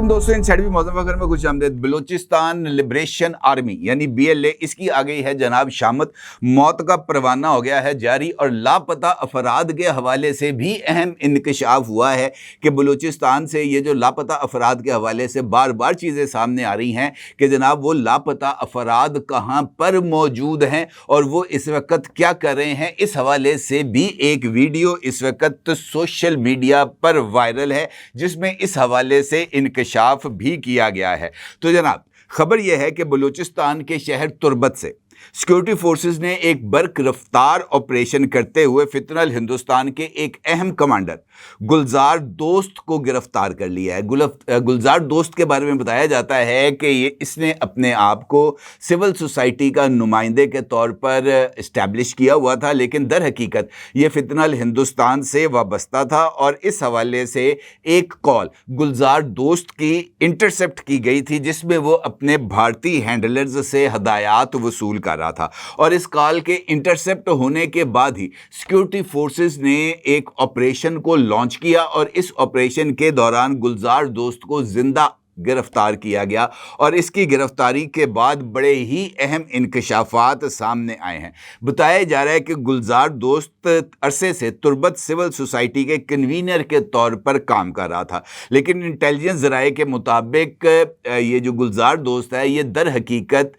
अस्सलाम दोस्तों, इनसाइड मौजूद वगैरह में खुश आमदीद। बलूचिस्तान लिबरेशन आर्मी यानी BLA इसकी आ गई है जनाब शामत। मौत का परवाना हो गया है जारी और लापता अफराद के हवाले से भी अहम इंकशाफ हुआ है कि बलूचिस्तान से ये जो लापता अफराद के हवाले से बार बार चीज़ें सामने आ रही हैं कि जनाब वो लापता अफराद कहाँ पर मौजूद हैं और वो इस वक्त क्या कर रहे हैं। इस हवाले से भी एक वीडियो इस वक्त सोशल मीडिया पर वायरल है जिसमें इस हवाले से इंकशाफ भी किया गया है। तो जनाब खबर यह है कि बलूचिस्तान के शहर तुर्बत से सिक्योरिटी फोर्सेस ने एक बर्क रफ्तार ऑपरेशन करते हुए फितरल हिंदुस्तान के एक अहम कमांडर गुलजार दोस्त को गिरफ्तार कर लिया है। गुलजार दोस्त के बारे में बताया जाता है कि इसने अपने आप को सिविल सोसाइटी का नुमाइंदे के तौर पर इस्टेब्लिश किया हुआ था, लेकिन दर हकीकत ये फितरल हिंदुस्तान से वाबस्ता था और इस हवाले से एक कॉल गुलजार दोस्त की इंटरसेप्ट की गई थी जिसमें वो अपने भारतीय हैंडलर्स से हदायत वसूल कर रहा था। और इस कॉल के इंटरसेप्ट होने के बाद ही सिक्योरिटी फोर्सेस ने एक ऑपरेशन को लॉन्च किया और इस ऑपरेशन के दौरान गुलजार दोस्त को जिंदा गिरफ्तार किया गया और इसकी गिरफ्तारी के बाद बड़े ही अहम इंकशाफात सामने आए हैं। बताया जा रहा है कि गुलजार दोस्त अरसे से तुर्बत सिविल सोसाइटी के कन्वीनर के तौर पर काम कर रहा था, लेकिन इंटेलिजेंस ज़राए के मुताबिक ये जो गुलजार दोस्त है ये दर हकीकत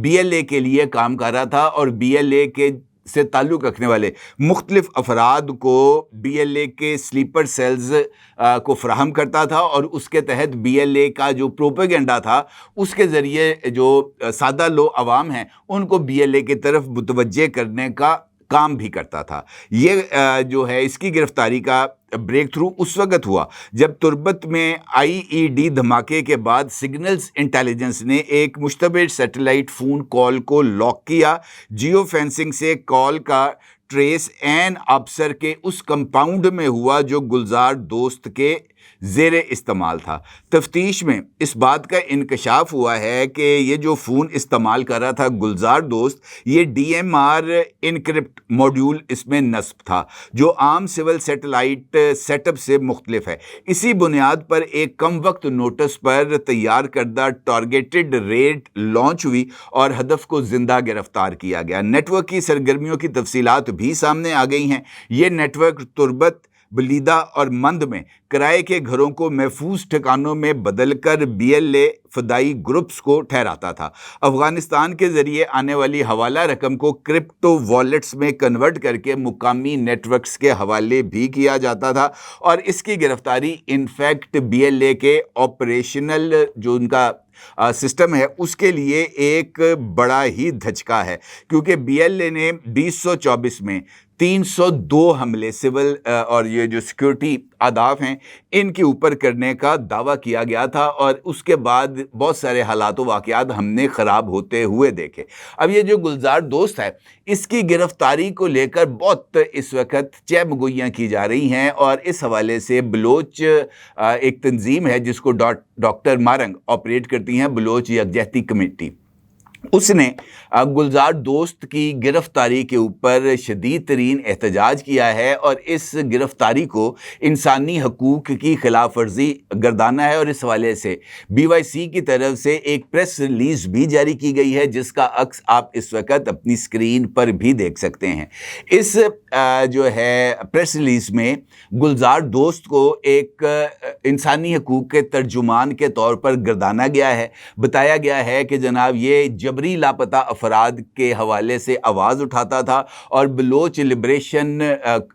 BLA के लिए काम कर रहा था और BLA के से ताल्लुक़ रखने वाले मुख्तलिफ अफराद को BLA के स्लीपर सेल्स को फराहम करता था और उसके तहत BLA का जो प्रोपेगेंडा था उसके ज़रिए जो सादा लो अवाम हैं उनको BLA की तरफ मुतवज्जे करने का काम भी करता था। ये जो है इसकी गिरफ्तारी का ब्रेक थ्रू उस वक्त हुआ जब तुर्बत में IED धमाके के बाद सिग्नल्स इंटेलिजेंस ने एक मुश्तबह सैटेलाइट फ़ोन कॉल को लॉक किया। जियो फेंसिंग से कॉल का ट्रेस एन अफसर के उस कंपाउंड में हुआ जो गुलजार दोस्त के ज़ेरे इस्तेमाल था। तफ्तीश में इस बात का इंकशाफ हुआ है कि ये जो फ़ोन इस्तेमाल कर रहा था गुलजार दोस्त ये DMR इनक्रिप्ट मॉड्यूल इसमें नस्ब था जो आम सिविल सैटेलाइट सेटअप से मुख्तलिफ है। इसी बुनियाद पर एक कम वक्त नोटिस पर तैयार करदा टारगेटेड रेड लॉन्च हुई और हदफ को ज़िंदा गिरफ्तार किया गया। नेटवर्क की सरगर्मियों की तफसीलात भी सामने आ गई हैं। ये नेटवर्क तुर्बत, बलीदा और मंद में किराए के घरों को महफूज ठिकानों में बदलकर BLA फदाई ग्रुप्स को ठहराता था। अफगानिस्तान के ज़रिए आने वाली हवाला रकम को क्रिप्टो वॉलेट्स में कन्वर्ट करके मुकामी नेटवर्क्स के हवाले भी किया जाता था और इसकी गिरफ्तारी इनफैक्ट BLA के ऑपरेशनल जो उनका सिस्टम है उसके लिए एक बड़ा ही धचका है, क्योंकि BLA ने 2024 में 302 हमले सिविल और ये जो सिक्योरिटी अहदाफ हैं इनके ऊपर करने का दावा किया गया था और उसके बाद बहुत सारे हालात व वाक़यात हमने ख़राब होते हुए देखे। अब ये जो गुलजार दोस्त है इसकी गिरफ्तारी को लेकर बहुत इस वक्त चहमगोइयाँ की जा रही हैं और इस हवाले से बलोच एक तंजीम है जिसको डॉक्टर मारंग ऑपरेट करती हैं, बलोच यकजहती कमेटी, उसने गुलजार दोस्त की गिरफ्तारी के ऊपर शदीद तरीन एहतजाज किया है और इस गिरफ्तारी को इंसानी हकूक़ की खिलाफ वर्जी गर्दाना है और इस हवाले से BYC की तरफ से एक प्रेस रिलीज़ भी जारी की गई है जिसका अक्स आप इस वक्त अपनी स्क्रीन पर भी देख सकते हैं। इस जो है प्रेस रिलीज़ में गुलजार दोस्त को एक इंसानी हकूक़ के तर्जुमान के तौर पर गर्दाना गया है। बताया गया है कि जनाब ये जबरी लापता अफराद के हवाले से आवाज़ उठाता था और बलोच लिबरेशन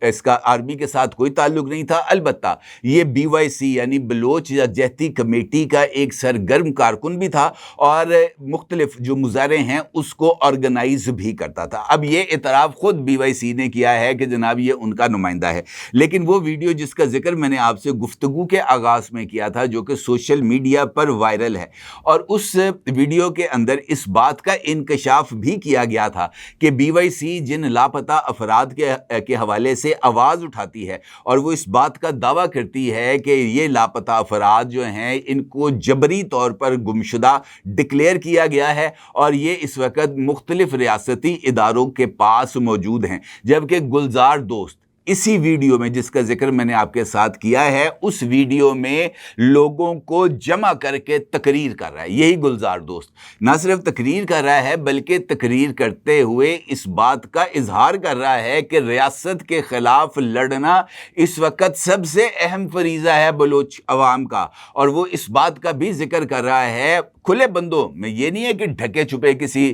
इसका आर्मी के साथ कोई ताल्लुक़ नहीं था। अलबत्ता ये BYC यानी बलोच यकजहती कमेटी का एक सरगर्म कारकुन भी था और मुख्तलिफ जो मुजाहरे हैं उसको ऑर्गेनाइज भी करता था। अब ये इतराफ़ ख़ुद BYC ने किया है कि जनाब ये उनका नुमाइंदा है, लेकिन वो वीडियो जिसका जिक्र मैंने आपसे गुफ्तगू के आगाज़ में किया था जो कि सोशल मीडिया पर वायरल है और उस वीडियो के अंदर इस बात का इंकशाफ भी किया गया था कि BYC जिन लापता अफराद के हवाले से आवाज़ उठाती है और वो इस बात का दावा करती है कि ये लापता अफराद जो हैं इनको जबरी तौर पर गुमशुदा डिक्लेयर किया गया है और ये इस वक्त मुख्तलिफ रियासती इदारों के पास मौजूद हैं, जबकि गुलजार दोस्त इसी वीडियो में जिसका जिक्र मैंने आपके साथ किया है, उस वीडियो में लोगों को जमा करके तकरीर कर रहा है। यही गुलजार दोस्त ना सिर्फ तकरीर कर रहा है बल्कि तकरीर करते हुए इस बात का इजहार कर रहा है कि रियासत के खिलाफ लड़ना इस वक्त सबसे अहम फरीज़ा है बलोच अवाम का। और वो इस बात का भी जिक्र कर रहा है खुले बंदों में, ये नहीं है कि ढके छुपे किसी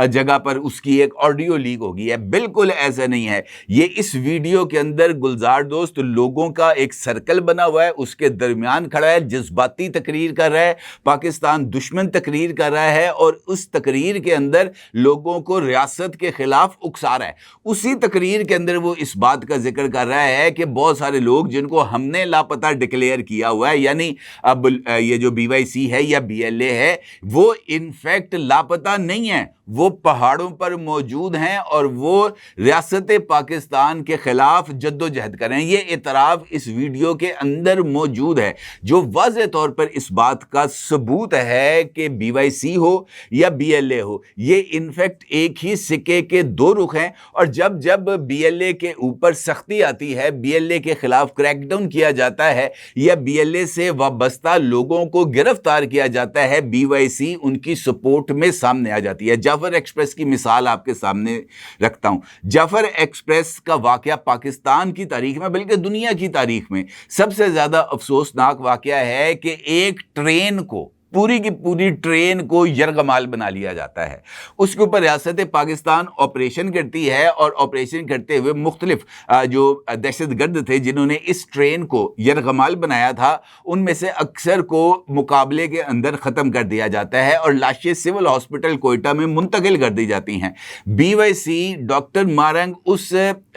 जगह पर उसकी एक ऑडियो लीक होगी है, बिल्कुल ऐसा नहीं है। ये इस वीडियो के अंदर गुलजार दोस्त लोगों का एक सर्कल बना हुआ है, उसके दरमियान खड़ा है, जज्बाती तकरीर कर रहा है, पाकिस्तान दुश्मन तकरीर कर रहा है और उस तकरीर के अंदर लोगों को रियासत के खिलाफ उकसा रहा है। उसी तकरीर के अंदर वो इस बात का जिक्र कर रहा है कि बहुत सारे लोग जिनको हमने लापता डिक्लेयर किया हुआ है, यानी अब ये जो BYC है या BLA है, वो इनफैक्ट लापता नहीं है, वो पहाड़ों पर मौजूद हैं और वो रियासत पाकिस्तान के खिलाफ जद्दोजहद कर रहे हैं। ये इतराफ़ इस वीडियो के अंदर मौजूद है, जो वाज़ेह तौर पर इस बात का सबूत है कि BYC हो या BLA हो, ये इनफैक्ट एक ही सिक्के के दो रुख हैं। और जब जब BLA के ऊपर सख्ती आती है, BLA के खिलाफ क्रैकडाउन किया जाता है या BLA से वाबस्ता लोगों को गिरफ्तार किया जाता है, BYC उनकी सपोर्ट में सामने आ जाती है। जाफर एक्सप्रेस की मिसाल आपके सामने रखता हूं। जाफर एक्सप्रेस का वाकया पाकिस्तान की तारीख में बल्कि दुनिया की तारीख में सबसे ज्यादा अफसोसनाक वाकया है कि एक ट्रेन को, पूरी की पूरी ट्रेन को यरगमाल बना लिया जाता है। उसके ऊपर रियासत पाकिस्तान ऑपरेशन करती है और ऑपरेशन करते हुए मुख्तलिफ जो दहशतगर्द थे जिन्होंने इस ट्रेन को यरगमाल बनाया था, उनमें से अक्सर को मुकाबले के अंदर ख़त्म कर दिया जाता है और लाशें सिविल हॉस्पिटल कोयटा में मुंतकिल कर दी जाती हैं। BYC डॉक्टर मारंग उस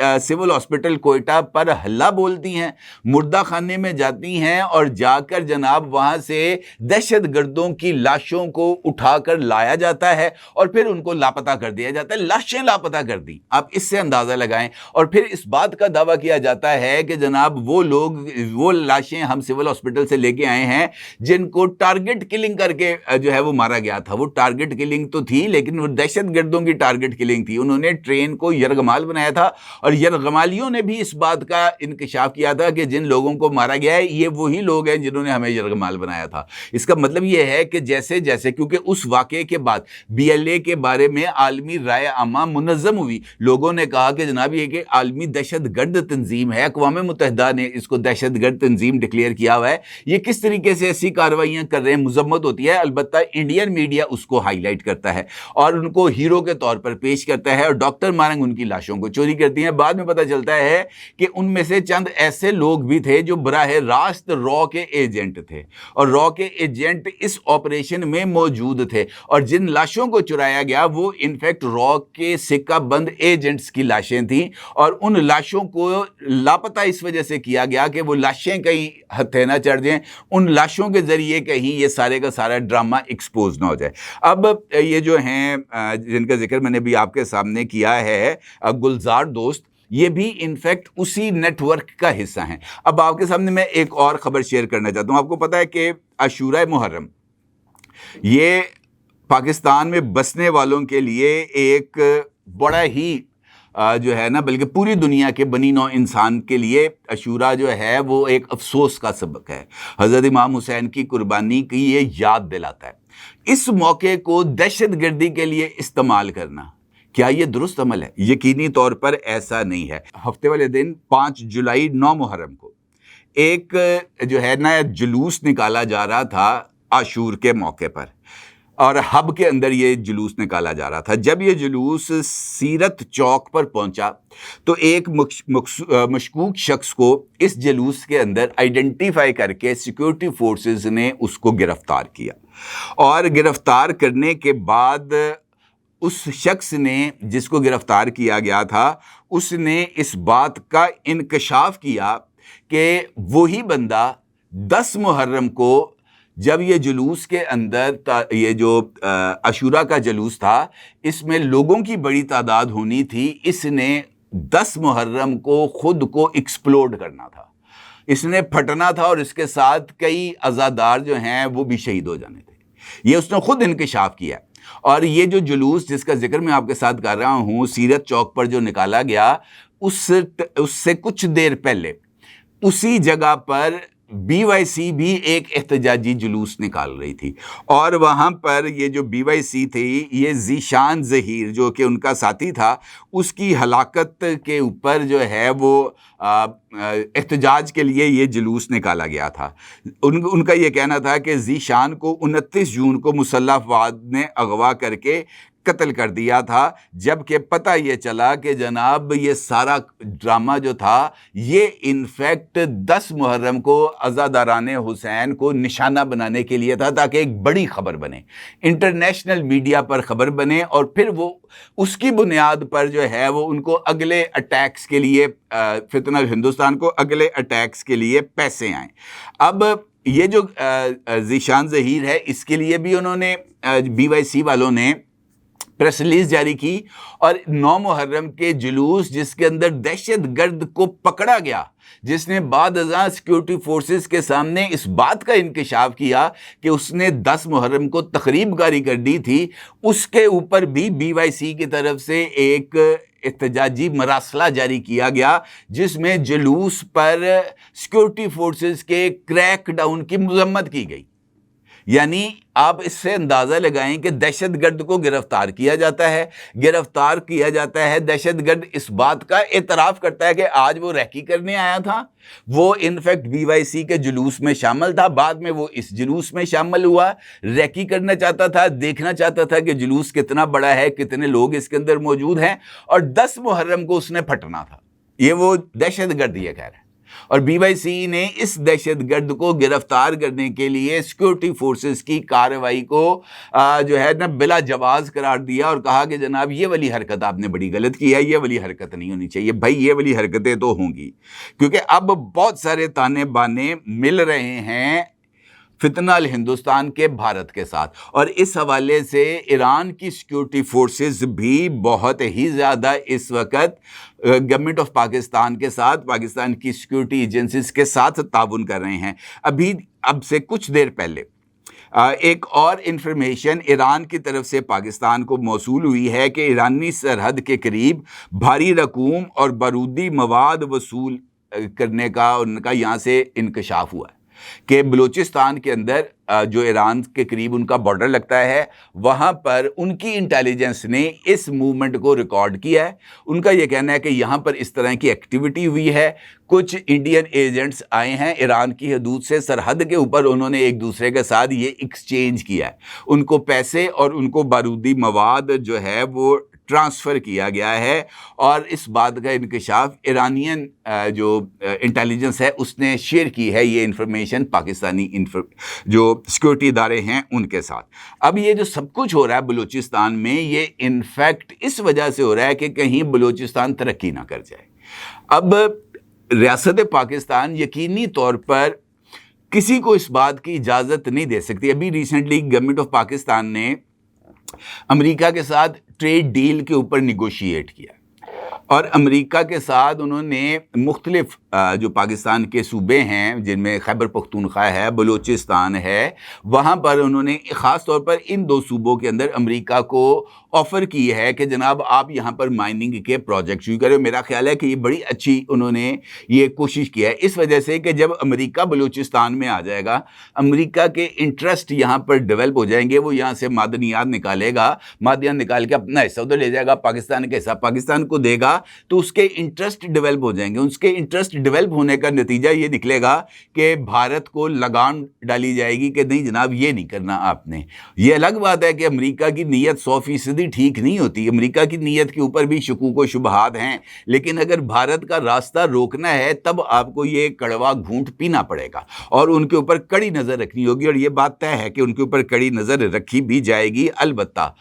सिविल हॉस्पिटल कोयटा पर हल्ला बोलती हैं, मुर्दा खाने में जाती हैं और जाकर जनाब वहाँ से दहशतगर्द की लाशों को उठाकर लाया जाता है और फिर उनको लापता कर दिया जाता है। लाशें लापता कर दी, आप इससे अंदाजा लगाएं। और फिर इस बात का दावा किया जाता है कि जनाब वो लोग, वो लाशें हम सिविल हॉस्पिटल से लेके आए हैं जिनको टारगेट किलिंग करके जो है वो मारा गया था। वो टारगेट किलिंग तो थी लेकिन वो दहशतगर्दों की टारगेट किलिंग थी। उन्होंने ट्रेन को यरगमाल बनाया था और यरगमालियों ने भी इस बात का इंकशाफ किया था कि जिन लोगों को मारा गया है ये वही लोग हैं जिन्होंने हमें यरगमाल बनाया था। इसका मतलब ये है कि जैसे जैसे, क्योंकि उस वाक़े के बाद BLA के बारे में आलमी राय आमा मुनज़्ज़म हुई, लोगों ने कहा कि जनाब ये कि आलमी दहशतगर्द तंजीम है, अक़वाम मुत्तहिदा ने इसको दहशतगर्द तंजीम डिक्लेयर किया हुआ है, ये किस तरीके से ऐसी कार्रवाइयाँ कर रहे हैं, मज़म्मत होती है। अलबत्ता इंडियन मीडिया उसको हाईलाइट करता है और उनको हीरो के तौर पर पेश करता है और डॉक्टर मारंग उनकी लाशों को चोरी करती हैं। बाद में पता चलता है कि उनमें से चंद ऐसे लोग भी थे जो बराह रास्त रॉ के एजेंट थे और रॉ के एजेंट इस ऑपरेशन में मौजूद थे और जिन लाशों को चुराया गया वो इनफैक्ट रॉ के सिक्का बंद एजेंट्स की लाशें थीं और उन लाशों को लापता इस वजह से किया गया कि वो लाशें कहीं हत्थे ना चढ़ जाएं, उन लाशों के जरिए कहीं ये सारे का सारा ड्रामा एक्सपोज ना हो जाए। अब ये जो हैं जिनका जिक्र मैंने भी आपके सामने किया है, गुलजार दोस्त, ये भी इनफैक्ट उसी नेटवर्क का हिस्सा हैं। अब आपके सामने मैं एक और ख़बर शेयर करना चाहता हूँ। आपको पता है कि आशूरा मुहर्रम ये पाकिस्तान में बसने वालों के लिए एक बड़ा ही जो है ना, बल्कि पूरी दुनिया के बनी नौ इंसान के लिए आशूरा जो है वो एक अफसोस का सबक है। हज़रत इमाम हुसैन की कुर्बानी की ये याद दिलाता है। इस मौके को दहशतगर्दी के लिए इस्तेमाल करना, क्या ये दुरुस्त अमल है? यकीनी तौर पर ऐसा नहीं है। हफ्ते वाले दिन 5 जुलाई 9 मुहर्रम को एक जो है ना जुलूस निकाला जा रहा था आशूर के मौके पर और हब के अंदर ये जुलूस निकाला जा रहा था। जब ये जुलूस सीरत चौक पर पहुंचा तो एक मशकूक शख्स को इस जुलूस के अंदर आइडेंटिफाई करके सिक्योरिटी फोर्सेस ने उसको गिरफ्तार किया और गिरफ्तार करने के बाद उस शख्स ने, जिसको गिरफ्तार किया गया था, उसने इस बात का इंकशाफ किया कि वही बंदा 10 मुहर्रम को जब ये जुलूस के अंदर ये जो आशूरा का जुलूस था इसमें लोगों की बड़ी तादाद होनी थी, इसने 10 मुहर्रम को खुद को एक्सप्लोड करना था, इसने फटना था और इसके साथ कई अज़ादार जो हैं वो भी शहीद हो जाने थे। ये उसने खुद इंकशाफ किया। और ये जो जुलूस जिसका जिक्र मैं आपके साथ कर रहा हूँ सीरत चौक पर जो निकाला गया, اس سے کچھ دیر پہلے اسی جگہ پر BYC بھی ایک احتجاجی جلوس نکال رہی تھی، اور وہاں پر یہ جو BYC تھی، یہ ذیشان ظہیر جو کہ ان کا ساتھی تھا، اس کی ہلاکت کے اوپر جو ہے وہ احتجاج کے لیے یہ جلوس نکالا گیا تھا۔ ان کا یہ کہنا تھا کہ ذیشان کو 29 جون کو مسلح افراد نے اغوا کر کے قتل کر دیا تھا، جبکہ پتہ یہ چلا کہ جناب یہ سارا ڈرامہ جو تھا یہ انفیکٹ 10 محرم کو عزاداران حسین کو نشانہ بنانے کے لیے تھا، تاکہ ایک بڑی خبر بنے، انٹرنیشنل میڈیا پر خبر بنے، اور پھر وہ اس کی بنیاد پر جو ہے وہ ان کو اگلے اٹیکس کے لیے، فتنہ ہندوستان کو اگلے اٹیکس کے لیے پیسے آئیں۔ اب یہ جو ذیشان ظہیر ہے، اس کے لیے بھی انہوں نے BYC والوں نے پریس ریلیز جاری کی، اور 9 محرم کے جلوس جس کے اندر دہشت گرد کو پکڑا گیا، جس نے بعد ازاں سیکیورٹی فورسز کے سامنے اس بات کا انکشاف کیا کہ اس نے 10 محرم کو تخریب کاری کر دی تھی، اس کے اوپر بھی BYC کی طرف سے ایک احتجاجی مراسلہ جاری کیا گیا، جس میں جلوس پر سیکیورٹی فورسز کے کریک ڈاؤن کی مذمت کی گئی۔ یعنی آپ اس سے اندازہ لگائیں کہ دہشت گرد کو گرفتار کیا جاتا ہے، دہشت گرد اس بات کا اعتراف کرتا ہے کہ آج وہ ریکی کرنے آیا تھا، وہ انفیکٹ BYC کے جلوس میں شامل تھا، بعد میں وہ اس جلوس میں شامل ہوا، ریکی کرنا چاہتا تھا، دیکھنا چاہتا تھا کہ جلوس کتنا بڑا ہے، کتنے لوگ اس کے اندر موجود ہیں، اور 10 محرم کو اس نے پھٹنا تھا۔ یہ وہ دہشت گرد یہ کہہ رہا ہے، اور BYC نے اس دہشت گرد کو گرفتار کرنے کے لیے سیکیورٹی فورسز کی کارروائی کو جو ہے نا بلا جواز قرار دیا، اور کہا کہ جناب یہ والی حرکت آپ نے بڑی غلط کی ہے، یہ والی حرکت نہیں ہونی چاہیے۔ بھائی یہ والی حرکتیں تو ہوں گی، کیونکہ اب بہت سارے تانے بانے مل رہے ہیں فتنہ الہندوستان کے بھارت کے ساتھ، اور اس حوالے سے ایران کی سیکیورٹی فورسز بھی بہت ہی زیادہ اس وقت گورنمنٹ آف پاکستان کے ساتھ، پاکستان کی سیکیورٹی ایجنسیز کے ساتھ تعاون کر رہے ہیں۔ اب سے کچھ دیر پہلے ایک اور انفارمیشن ایران کی طرف سے پاکستان کو موصول ہوئی ہے کہ ایرانی سرحد کے قریب بھاری رقوم اور بارودی مواد وصول کرنے کا ان کا یہاں سے انکشاف ہوا ہے، کہ بلوچستان کے اندر جو ایران کے قریب ان کا بارڈر لگتا ہے، وہاں پر ان کی انٹیلیجنس نے اس موومنٹ کو ریکارڈ کیا ہے۔ ان کا یہ کہنا ہے کہ یہاں پر اس طرح کی ایکٹیویٹی ہوئی ہے، کچھ انڈین ایجنٹس آئے ہیں ایران کی حدود سے، سرحد کے اوپر انہوں نے ایک دوسرے کے ساتھ یہ ایکسچینج کیا ہے، ان کو پیسے اور ان کو بارودی مواد جو ہے وہ ٹرانسفر کیا گیا ہے، اور اس بات کا انکشاف ایرانین جو انٹیلیجنس ہے اس نے شیئر کی ہے یہ انفارمیشن پاکستانی جو سیکورٹی ادارے ہیں ان کے ساتھ۔ اب یہ جو سب کچھ ہو رہا ہے بلوچستان میں، یہ انفیکٹ اس وجہ سے ہو رہا ہے کہ کہیں بلوچستان ترقی نہ کر جائے۔ اب ریاست پاکستان یقینی طور پر کسی کو اس بات کی اجازت نہیں دے سکتی۔ ابھی ریسنٹلی گورنمنٹ آف پاکستان نے امریکہ کے ساتھ ٹریڈ ڈیل کے اوپر نیگوشیٹ کیا، اور امریکہ کے ساتھ انہوں نے مختلف جو پاکستان کے صوبے ہیں جن میں خیبر پختونخوا ہے، بلوچستان ہے، وہاں پر انہوں نے خاص طور پر ان 2 صوبوں کے اندر امریکہ کو آفر کی ہے کہ جناب آپ یہاں پر مائننگ کے پروجیکٹ شروع کریں۔ میرا خیال ہے کہ یہ بڑی اچھی انہوں نے یہ کوشش کیا ہے، اس وجہ سے کہ جب امریکہ بلوچستان میں آ جائے گا، امریکہ کے انٹرسٹ یہاں پر ڈیولپ ہو جائیں گے، وہ یہاں سے معدنیات نکالے گا، معدنیات نکال کے اپنا حصہ ادھر لے جائے گا، پاکستان کا حصہ پاکستان کو دے گا، تو اس کے انٹرسٹ ڈیولپ ہو جائیں گے۔ اس کے انٹرسٹ ڈیولپ ہونے کا نتیجہ یہ نکلے گا کہ بھارت کو لگام ڈالی جائے گی کہ نہیں جناب یہ نہیں کرنا آپ نے۔ یہ الگ بات ہے کہ امریکہ کی نیت 100% ٹھیک نہیں ہوتی، امریکہ کی نیت کے اوپر بھی شکوک و شبہات ہیں، لیکن اگر بھارت کا راستہ روکنا ہے تب آپ کو یہ کڑوا گھونٹ پینا پڑے گا، اور ان کے اوپر کڑی نظر رکھنی ہوگی، اور یہ بات طے ہے کہ ان کے اوپر کڑی نظر رکھی بھی جائے گی۔ البتہ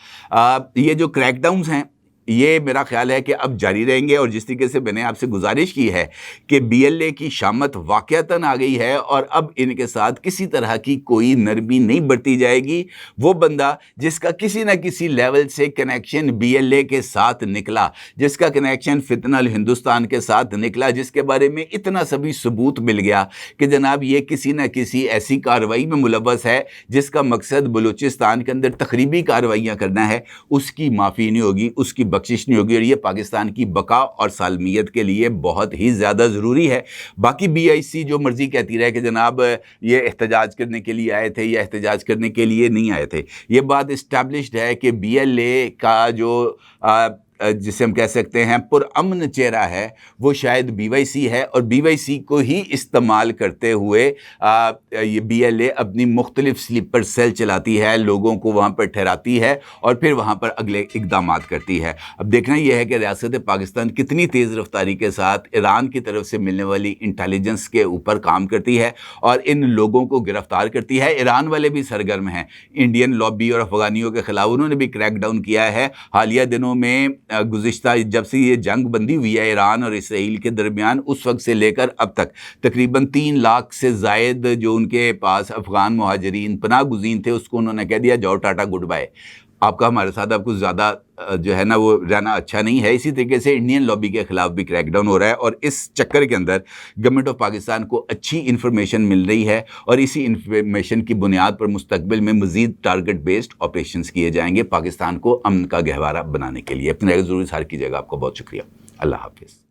یہ جو کریک ڈاؤنز ہیں یہ میرا خیال ہے کہ اب جاری رہیں گے، اور جس طریقے سے میں نے آپ سے گزارش کی ہے کہ BLA کی شامت واقعتاً آ گئی ہے، اور اب ان کے ساتھ کسی طرح کی کوئی نرمی نہیں برتی جائے گی۔ وہ بندہ جس کا کسی نہ کسی لیول سے کنیکشن BLA کے ساتھ نکلا، جس کا کنیکشن فتنہ الہندوستان کے ساتھ نکلا، جس کے بارے میں اتنا سبھی ثبوت مل گیا کہ جناب یہ کسی نہ کسی ایسی کارروائی میں ملوث ہے جس کا مقصد بلوچستان کے اندر تخریبی کارروائیاں کرنا ہے، اس کی معافی نہیں ہوگی، اس کی बख्शिश नहीं होगी, और ये पाकिस्तान की बका और सालमियत के लिए बहुत ही ज़्यादा ज़रूरी है। बाकी BIC जो मर्ज़ी कहती रहे कि जनाब ये एहतजाज करने के लिए आए थे या एहतजाज करने के लिए नहीं आए थे, ये बात इस्टेब्लिश्ड है कि BLA का जो जिसे हम कह सकते हैं पुरअमन चेहरा है वो शायद BYC है, और BYC को ही इस्तेमाल करते हुए ये BLA अपनी मुख्तलिफ स्लीपर सेल चलाती है, लोगों को वहाँ पर ठहराती है और फिर वहाँ पर अगले इक़दामात करती है। अब देखना यह है कि रियासत पाकिस्तान कितनी तेज़ रफ्तारी के साथ ईरान की तरफ से मिलने वाली इंटेलिजेंस के ऊपर काम करती है और इन लोगों को गिरफ्तार करती है। ईरान वाले भी सरगर्म हैं, इंडियन लॉबी और अफगानियों के खिलाफ उन्होंने भी क्रैक डाउन किया है। हालिया दिनों में गुज़िश्ता जब से ये जंग बंदी हुई है ईरान और इसराइल के दरमियान, उस वक्त से लेकर अब तक तकरीबन 3 लाख से ज़ायद जो उनके पास अफ़गान मुहाजिरीन पनाह गुज़ीन थे उसको उन्होंने कह दिया जाओ टाटा गुड बाय, आपका हमारे साथ अब कुछ ज़्यादा जो है ना वो रहना अच्छा नहीं है। इसी तरीके से इंडियन लॉबी के ख़िलाफ़ भी क्रैकडाउन हो रहा है और इस चक्कर के अंदर गवर्नमेंट ऑफ पाकिस्तान को अच्छी इन्फॉर्मेशन मिल रही है और इसी इन्फॉर्मेशन की बुनियाद पर मुस्तकबिल में मज़ीद टारगेट बेस्ड ऑपरेशंस किए जाएंगे पाकिस्तान को अमन का गहवारा बनाने के लिए। अपनी राय ज़रूर इज़हार कीजिएगा। आपको बहुत शुक्रिया। अल्लाह हाफ़िज़।